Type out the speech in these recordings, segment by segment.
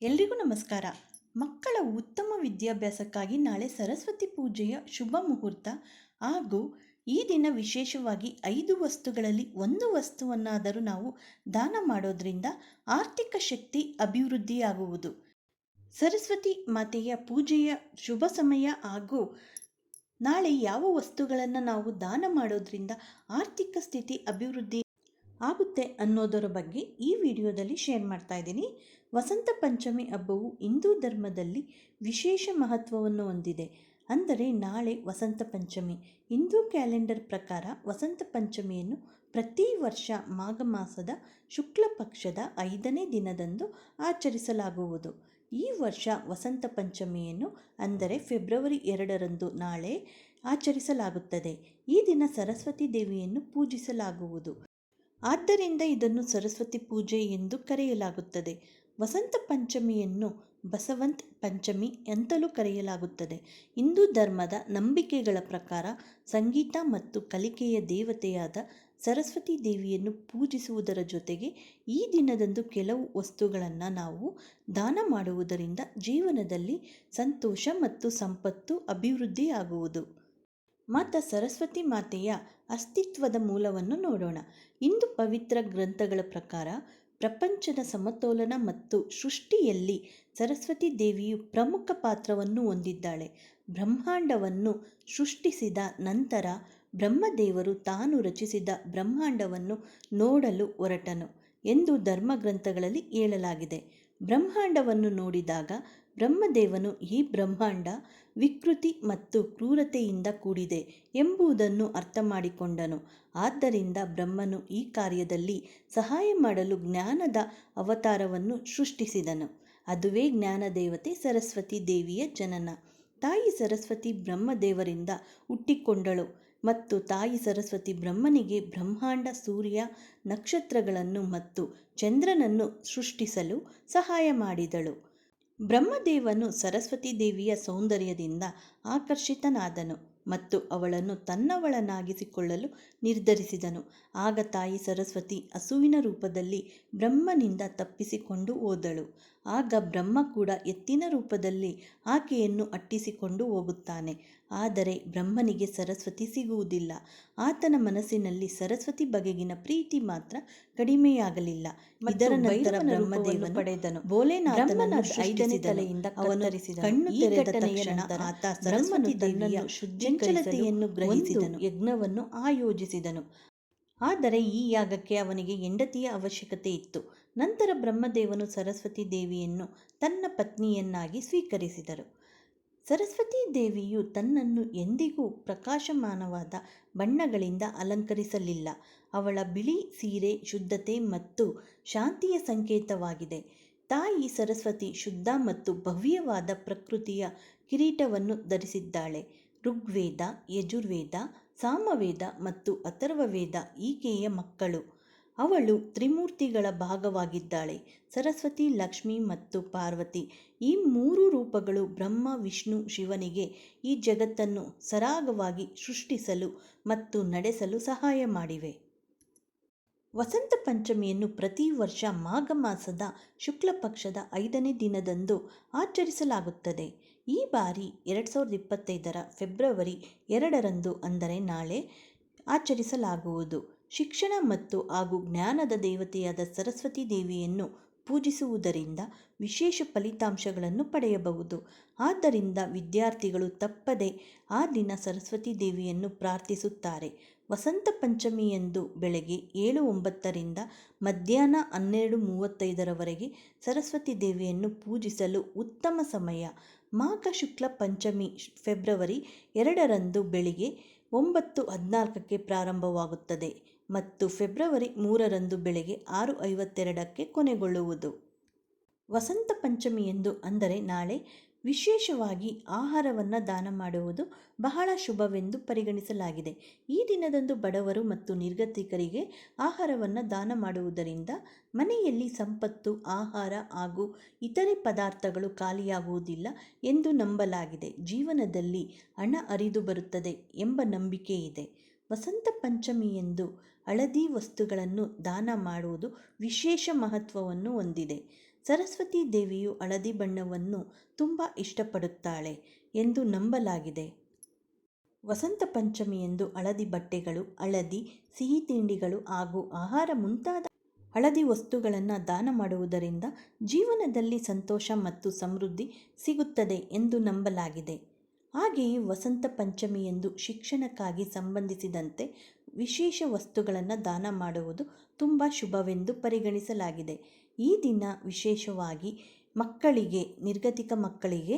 ಎಲ್ರಿಗೂ ನಮಸ್ಕಾರ. ಮಕ್ಕಳ ಉತ್ತಮ ವಿದ್ಯಾಭ್ಯಾಸಕ್ಕಾಗಿ ನಾಳೆ ಸರಸ್ವತಿ ಪೂಜೆಯ ಶುಭ ಮುಹೂರ್ತ ಹಾಗೂ ಈ ದಿನ ವಿಶೇಷವಾಗಿ 5 ವಸ್ತುಗಳಲ್ಲಿ ಒಂದು ವಸ್ತುವನ್ನಾದರೂ ನಾವು ದಾನ ಮಾಡೋದ್ರಿಂದ ಆರ್ಥಿಕ ಶಕ್ತಿ ಅಭಿವೃದ್ಧಿಯಾಗುವುದು. ಸರಸ್ವತಿ ಮಾತೆಯ ಪೂಜೆಯ ಶುಭ ಸಮಯ ಹಾಗೂ ನಾಳೆ ಯಾವ ವಸ್ತುಗಳನ್ನು ನಾವು ದಾನ ಮಾಡೋದ್ರಿಂದ ಆರ್ಥಿಕ ಸ್ಥಿತಿ ಅಭಿವೃದ್ಧಿ ಆಗುತ್ತೆ ಅನ್ನೋದರ ಬಗ್ಗೆ ಈ ವಿಡಿಯೋದಲ್ಲಿ ಶೇರ್ ಮಾಡ್ತಾ ಇದ್ದೀನಿ. ವಸಂತ ಪಂಚಮಿ ಹಬ್ಬವು ಹಿಂದೂ ಧರ್ಮದಲ್ಲಿ ವಿಶೇಷ ಮಹತ್ವವನ್ನು ಹೊಂದಿದೆ. ಅಂದರೆ ನಾಳೆ ವಸಂತ ಪಂಚಮಿ. ಹಿಂದೂ ಕ್ಯಾಲೆಂಡರ್ ಪ್ರಕಾರ ವಸಂತ ಪಂಚಮಿಯನ್ನು ಪ್ರತಿ ವರ್ಷ ಮಾಘ ಮಾಸದ ಶುಕ್ಲ ಪಕ್ಷದ 5ನೇ ದಿನದಂದು ಆಚರಿಸಲಾಗುವುದು. ಈ ವರ್ಷ ವಸಂತ ಪಂಚಮಿಯನ್ನು ಅಂದರೆ ಫೆಬ್ರವರಿ 2ರಂದು ನಾಳೆ ಆಚರಿಸಲಾಗುತ್ತದೆ. ಈ ದಿನ ಸರಸ್ವತಿ ದೇವಿಯನ್ನು ಪೂಜಿಸಲಾಗುವುದು. ಆದ್ದರಿಂದ ಇದನ್ನು ಸರಸ್ವತಿ ಪೂಜೆ ಎಂದು ಕರೆಯಲಾಗುತ್ತದೆ. ವಸಂತ ಪಂಚಮಿಯನ್ನು ಬಸವಂತ್ ಪಂಚಮಿ ಅಂತಲೂ ಕರೆಯಲಾಗುತ್ತದೆ. ಹಿಂದೂ ಧರ್ಮದ ನಂಬಿಕೆಗಳ ಪ್ರಕಾರ ಸಂಗೀತ ಮತ್ತು ಕಲಿಕೆಯ ದೇವತೆಯಾದ ಸರಸ್ವತಿ ದೇವಿಯನ್ನು ಪೂಜಿಸುವುದರ ಜೊತೆಗೆ ಈ ದಿನದಂದು ಕೆಲವು ವಸ್ತುಗಳನ್ನು ನಾವು ದಾನ ಮಾಡುವುದರಿಂದ ಜೀವನದಲ್ಲಿ ಸಂತೋಷ ಮತ್ತು ಸಂಪತ್ತು ಅಭಿವೃದ್ಧಿಯಾಗುವುದು. ಮಾತಾ ಸರಸ್ವತಿ ಮಾತೆಯ ಅಸ್ತಿತ್ವದ ಮೂಲವನ್ನು ನೋಡೋಣ. ಹಿಂದೂ ಪವಿತ್ರ ಗ್ರಂಥಗಳ ಪ್ರಕಾರ ಪ್ರಪಂಚದ ಸಮತೋಲನ ಮತ್ತು ಸೃಷ್ಟಿಯಲ್ಲಿ ಸರಸ್ವತಿ ದೇವಿಯು ಪ್ರಮುಖ ಪಾತ್ರವನ್ನು ಹೊಂದಿದ್ದಾಳೆ. ಬ್ರಹ್ಮಾಂಡವನ್ನು ಸೃಷ್ಟಿಸಿದ ನಂತರ ಬ್ರಹ್ಮದೇವರು ತಾನು ರಚಿಸಿದ ಬ್ರಹ್ಮಾಂಡವನ್ನು ನೋಡಲು ಹೊರಟನು ಎಂದು ಧರ್ಮಗ್ರಂಥಗಳಲ್ಲಿ ಹೇಳಲಾಗಿದೆ. ಬ್ರಹ್ಮಾಂಡವನ್ನು ನೋಡಿದಾಗ ಬ್ರಹ್ಮದೇವನು ಈ ಬ್ರಹ್ಮಾಂಡ ವಿಕೃತಿ ಮತ್ತು ಕ್ರೂರತೆಯಿಂದ ಕೂಡಿದೆ ಎಂಬುದನ್ನು ಅರ್ಥ ಮಾಡಿಕೊಂಡನು. ಆದ್ದರಿಂದ ಬ್ರಹ್ಮನು ಈ ಕಾರ್ಯದಲ್ಲಿ ಸಹಾಯ ಮಾಡಲು ಜ್ಞಾನದ ಅವತಾರವನ್ನು ಸೃಷ್ಟಿಸಿದನು. ಅದುವೇ ಜ್ಞಾನದೇವತೆ ಸರಸ್ವತಿ ದೇವಿಯ ಜನನ. ತಾಯಿ ಸರಸ್ವತಿ ಬ್ರಹ್ಮದೇವರಿಂದ ಹುಟ್ಟಿಕೊಂಡಳು ಮತ್ತು ತಾಯಿ ಸರಸ್ವತಿ ಬ್ರಹ್ಮನಿಗೆ ಬ್ರಹ್ಮಾಂಡ, ಸೂರ್ಯ, ನಕ್ಷತ್ರಗಳನ್ನು ಮತ್ತು ಚಂದ್ರನನ್ನು ಸೃಷ್ಟಿಸಲು ಸಹಾಯ ಮಾಡಿದಳು. ಬ್ರಹ್ಮದೇವನು ಸರಸ್ವತಿ ದೇವಿಯ ಸೌಂದರ್ಯದಿಂದ ಆಕರ್ಷಿತನಾದನು ಮತ್ತು ಅವಳನ್ನು ತನ್ನವಳನ್ನಾಗಿಸಿಕೊಳ್ಳಲು ನಿರ್ಧರಿಸಿದನು. ಆಗ ತಾಯಿ ಸರಸ್ವತಿ ಹಸುವಿನ ರೂಪದಲ್ಲಿ ಬ್ರಹ್ಮನಿಂದ ತಪ್ಪಿಸಿಕೊಂಡು ಹೋದಳು. ಆಗ ಬ್ರಹ್ಮ ಕೂಡ ಎತ್ತಿನ ರೂಪದಲ್ಲಿ ಆಕೆಯನ್ನು ಅಟ್ಟಿಸಿಕೊಂಡು ಹೋಗುತ್ತಾನೆ. ಆದರೆ ಬ್ರಹ್ಮನಿಗೆ ಸರಸ್ವತಿ ಸಿಗುವುದಿಲ್ಲ. ಆತನ ಮನಸ್ಸಿನಲ್ಲಿ ಸರಸ್ವತಿ ಬಗೆಗಿನ ಪ್ರೀತಿ ಮಾತ್ರ ಕಡಿಮೆಯಾಗಲಿಲ್ಲ. ಇದರ ನಂತರ ಬ್ರಹ್ಮದೇವನು ಪಡೆದನು. ಭೋಲೆನಾಥನನ್ನು 5ನೇ ತಲೆಯಿಂದ ಕತ್ತರಿಸಿದನು. ಕಣ್ಣು ತೆರೆದ ತಕ್ಷಣ ಆತ ಸರಸ್ವತಿ ದೇವಿಯ ಚಂಚಲತೆಯನ್ನು ಗ್ರಹಿಸಿದನು. ಯಜ್ಞವನ್ನು ಆಯೋಜಿಸಿದನು. ಆದರೆ ಈ ಯಾಗಕ್ಕೆ ಅವನಿಗೆ ಹೆಂಡತಿಯ ಅವಶ್ಯಕತೆ ಇತ್ತು. ನಂತರ ಬ್ರಹ್ಮದೇವನು ಸರಸ್ವತಿ ದೇವಿಯನ್ನು ತನ್ನ ಪತ್ನಿಯನ್ನಾಗಿ ಸ್ವೀಕರಿಸಿದರು. ಸರಸ್ವತಿ ದೇವಿಯು ತನ್ನನ್ನು ಎಂದಿಗೂ ಪ್ರಕಾಶಮಾನವಾದ ಬಣ್ಣಗಳಿಂದ ಅಲಂಕರಿಸಲಿಲ್ಲ. ಅವಳ ಬಿಳಿ ಸೀರೆ ಶುದ್ಧತೆ ಮತ್ತು ಶಾಂತಿಯ ಸಂಕೇತವಾಗಿದೆ. ತಾಯಿ ಸರಸ್ವತಿ ಶುದ್ಧ ಮತ್ತು ಭವ್ಯವಾದ ಪ್ರಕೃತಿಯ ಕಿರೀಟವನ್ನು ಧರಿಸಿದ್ದಾಳೆ. ಋಗ್ವೇದ, ಯಜುರ್ವೇದ, ಸಾಮವೇದ ಮತ್ತು ಅಥರ್ವವೇದ ಈಕೆಯ ಮಕ್ಕಳು. ಅವಳು ತ್ರಿಮೂರ್ತಿಗಳ ಭಾಗವಾಗಿದ್ದಾಳೆ. ಸರಸ್ವತಿ, ಲಕ್ಷ್ಮಿ ಮತ್ತು ಪಾರ್ವತಿ ಈ 3 ರೂಪಗಳು ಬ್ರಹ್ಮ, ವಿಷ್ಣು, ಶಿವನಿಗೆ ಈ ಜಗತ್ತನ್ನು ಸರಾಗವಾಗಿ ಸೃಷ್ಟಿಸಲು ಮತ್ತು ನಡೆಸಲು ಸಹಾಯ ಮಾಡಿವೆ. ವಸಂತ ಪಂಚಮಿಯನ್ನು ಪ್ರತಿ ವರ್ಷ ಮಾಘ ಮಾಸದ ಶುಕ್ಲ ಪಕ್ಷದ 5ನೇ ದಿನದಂದು ಆಚರಿಸಲಾಗುತ್ತದೆ. ಈ ಬಾರಿ 2025ರ ಫೆಬ್ರವರಿ 2ರಂದು ಅಂದರೆ ನಾಳೆ ಆಚರಿಸಲಾಗುವುದು. ಶಿಕ್ಷಣ ಮತ್ತು ಹಾಗೂ ಜ್ಞಾನದ ದೇವತೆಯಾದ ಸರಸ್ವತಿ ದೇವಿಯನ್ನು ಪೂಜಿಸುವುದರಿಂದ ವಿಶೇಷ ಫಲಿತಾಂಶಗಳನ್ನು ಪಡೆಯಬಹುದು. ಆದ್ದರಿಂದ ವಿದ್ಯಾರ್ಥಿಗಳು ತಪ್ಪದೆ ಆ ದಿನ ಸರಸ್ವತಿ ದೇವಿಯನ್ನು ಪ್ರಾರ್ಥಿಸುತ್ತಾರೆ. ವಸಂತ ಪಂಚಮಿಯಂದು ಬೆಳಗ್ಗೆ 7:09ರಿಂದ ಮಧ್ಯಾಹ್ನ 12:35ರವರೆಗೆ ಸರಸ್ವತಿ ದೇವಿಯನ್ನು ಪೂಜಿಸಲು ಉತ್ತಮ ಸಮಯ. ಮಾಘ ಶುಕ್ಲ ಪಂಚಮಿ ಫೆಬ್ರವರಿ 2ರಂದು ಬೆಳಿಗ್ಗೆ 9:14ಕ್ಕೆ ಪ್ರಾರಂಭವಾಗುತ್ತದೆ ಮತ್ತು ಫೆಬ್ರವರಿ 3ರಂದು ಬೆಳಗ್ಗೆ 6:52ಕ್ಕೆ ಕೊನೆಗೊಳ್ಳುವುದು. ವಸಂತ ಪಂಚಮಿಯಂದು ಅಂದರೆ ನಾಳೆ ವಿಶೇಷವಾಗಿ ಆಹಾರವನ್ನು ದಾನ ಮಾಡುವುದು ಬಹಳ ಶುಭವೆಂದು ಪರಿಗಣಿಸಲಾಗಿದೆ. ಈ ದಿನದಂದು ಬಡವರು ಮತ್ತು ನಿರ್ಗತಿಕರಿಗೆ ಆಹಾರವನ್ನು ದಾನ ಮಾಡುವುದರಿಂದ ಮನೆಯಲ್ಲಿ ಸಂಪತ್ತು, ಆಹಾರ ಹಾಗೂ ಇತರೆ ಪದಾರ್ಥಗಳು ಖಾಲಿಯಾಗುವುದಿಲ್ಲ ಎಂದು ನಂಬಲಾಗಿದೆ. ಜೀವನದಲ್ಲಿ ಹಣ ಹರಿದು ಬರುತ್ತದೆ ಎಂಬ ನಂಬಿಕೆ ಇದೆ. ವಸಂತ ಪಂಚಮಿಯಂದು ಹಳದಿ ವಸ್ತುಗಳನ್ನು ದಾನ ಮಾಡುವುದು ವಿಶೇಷ ಮಹತ್ವವನ್ನು ಹೊಂದಿದೆ. ಸರಸ್ವತಿ ದೇವಿಯು ಹಳದಿ ಬಣ್ಣವನ್ನು ತುಂಬ ಇಷ್ಟಪಡುತ್ತಾಳೆ ಎಂದು ನಂಬಲಾಗಿದೆ. ವಸಂತ ಪಂಚಮಿಯಂದು ಹಳದಿ ಬಟ್ಟೆಗಳು, ಹಳದಿ ಸಿಹಿ ತಿಂಡಿಗಳು ಹಾಗೂ ಆಹಾರ ಮುಂತಾದ ಹಳದಿ ವಸ್ತುಗಳನ್ನು ದಾನ ಮಾಡುವುದರಿಂದ ಜೀವನದಲ್ಲಿ ಸಂತೋಷ ಮತ್ತು ಸಮೃದ್ಧಿ ಸಿಗುತ್ತದೆ ಎಂದು ನಂಬಲಾಗಿದೆ. ಹಾಗೆಯೇ ವಸಂತ ಪಂಚಮಿಯಂದು ಶಿಕ್ಷಣಕ್ಕಾಗಿ ಸಂಬಂಧಿಸಿದಂತೆ ವಿಶೇಷ ವಸ್ತುಗಳನ್ನು ದಾನ ಮಾಡುವುದು ತುಂಬ ಶುಭವೆಂದು ಪರಿಗಣಿಸಲಾಗಿದೆ. ಈ ದಿನ ವಿಶೇಷವಾಗಿ ಮಕ್ಕಳಿಗೆ, ನಿರ್ಗತಿಕ ಮಕ್ಕಳಿಗೆ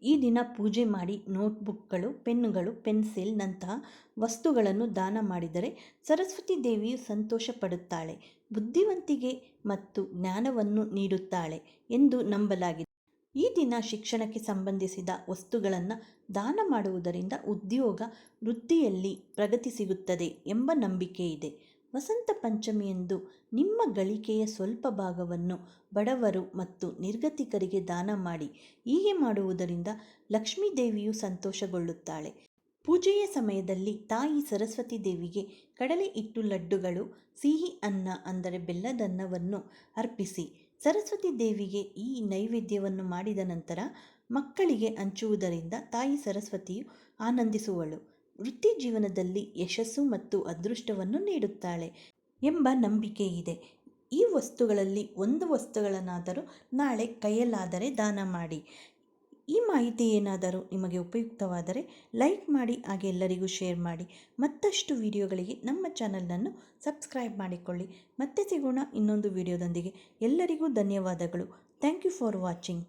ಈ ದಿನ ಪೂಜೆ ಮಾಡಿ ನೋಟ್ಬುಕ್ಗಳು, ಪೆನ್ನುಗಳು, ಪೆನ್ಸಿಲ್ ನಂತಹ ವಸ್ತುಗಳನ್ನು ದಾನ ಮಾಡಿದರೆ ಸರಸ್ವತಿ ದೇವಿಯು ಸಂತೋಷ ಪಡುತ್ತಾಳೆ, ಬುದ್ಧಿವಂತಿಕೆ ಮತ್ತು ಜ್ಞಾನವನ್ನು ನೀಡುತ್ತಾಳೆ ಎಂದು ನಂಬಲಾಗಿದೆ. ಈ ದಿನ ಶಿಕ್ಷಣಕ್ಕೆ ಸಂಬಂಧಿಸಿದ ವಸ್ತುಗಳನ್ನು ದಾನ ಮಾಡುವುದರಿಂದ ಉದ್ಯೋಗ, ವೃತ್ತಿಯಲ್ಲಿ ಪ್ರಗತಿ ಸಿಗುತ್ತದೆ ಎಂಬ ನಂಬಿಕೆ ಇದೆ. ವಸಂತ ಪಂಚಮಿಯಂದು ನಿಮ್ಮ ಗಳಿಕೆಯ ಸ್ವಲ್ಪ ಭಾಗವನ್ನು ಬಡವರು ಮತ್ತು ನಿರ್ಗತಿಕರಿಗೆ ದಾನ ಮಾಡಿ. ಹೀಗೆ ಮಾಡುವುದರಿಂದ ಲಕ್ಷ್ಮೀ ದೇವಿಯು ಸಂತೋಷಗೊಳ್ಳುತ್ತಾಳೆ. ಪೂಜೆಯ ಸಮಯದಲ್ಲಿ ತಾಯಿ ಸರಸ್ವತಿ ದೇವಿಗೆ ಕಡಲೆ ಹಿಟ್ಟು ಲಡ್ಡುಗಳು, ಸಿಹಿ ಅನ್ನ ಅಂದರೆ ಬೆಲ್ಲದನ್ನವನ್ನು ಅರ್ಪಿಸಿ. ಸರಸ್ವತಿ ದೇವಿಗೆ ಈ ನೈವೇದ್ಯವನ್ನು ಮಾಡಿದ ನಂತರ ಮಕ್ಕಳಿಗೆ ಹಂಚುವುದರಿಂದ ತಾಯಿ ಸರಸ್ವತಿಯು ಆನಂದಿಸುವಳು, ವೃತ್ತಿ ಜೀವನದಲ್ಲಿ ಯಶಸ್ಸು ಮತ್ತು ಅದೃಷ್ಟವನ್ನು ನೀಡುತ್ತಾಳೆ ಎಂಬ ನಂಬಿಕೆ ಇದೆ. ಈ ವಸ್ತುಗಳಲ್ಲಿ ಒಂದು ವಸ್ತುಗಳನ್ನಾದರೂ ನಾಳೆ ಕೈಯಲ್ಲಾದರೆ ದಾನ ಮಾಡಿ. ಈ ಮಾಹಿತಿ ಏನಾದರೂ ನಿಮಗೆ ಉಪಯುಕ್ತವಾದರೆ ಲೈಕ್ ಮಾಡಿ, ಹಾಗೆ ಎಲ್ಲರಿಗೂ ಶೇರ್ ಮಾಡಿ. ಮತ್ತಷ್ಟು ವಿಡಿಯೋಗಳಿಗೆ ನಮ್ಮ ಚಾನಲನ್ನು ಸಬ್ಸ್ಕ್ರೈಬ್ ಮಾಡಿಕೊಳ್ಳಿ. ಮತ್ತೆ ಸಿಗೋಣ ಇನ್ನೊಂದು ವಿಡಿಯೋದೊಂದಿಗೆ. ಎಲ್ಲರಿಗೂ ಧನ್ಯವಾದಗಳು. Thank you for watching.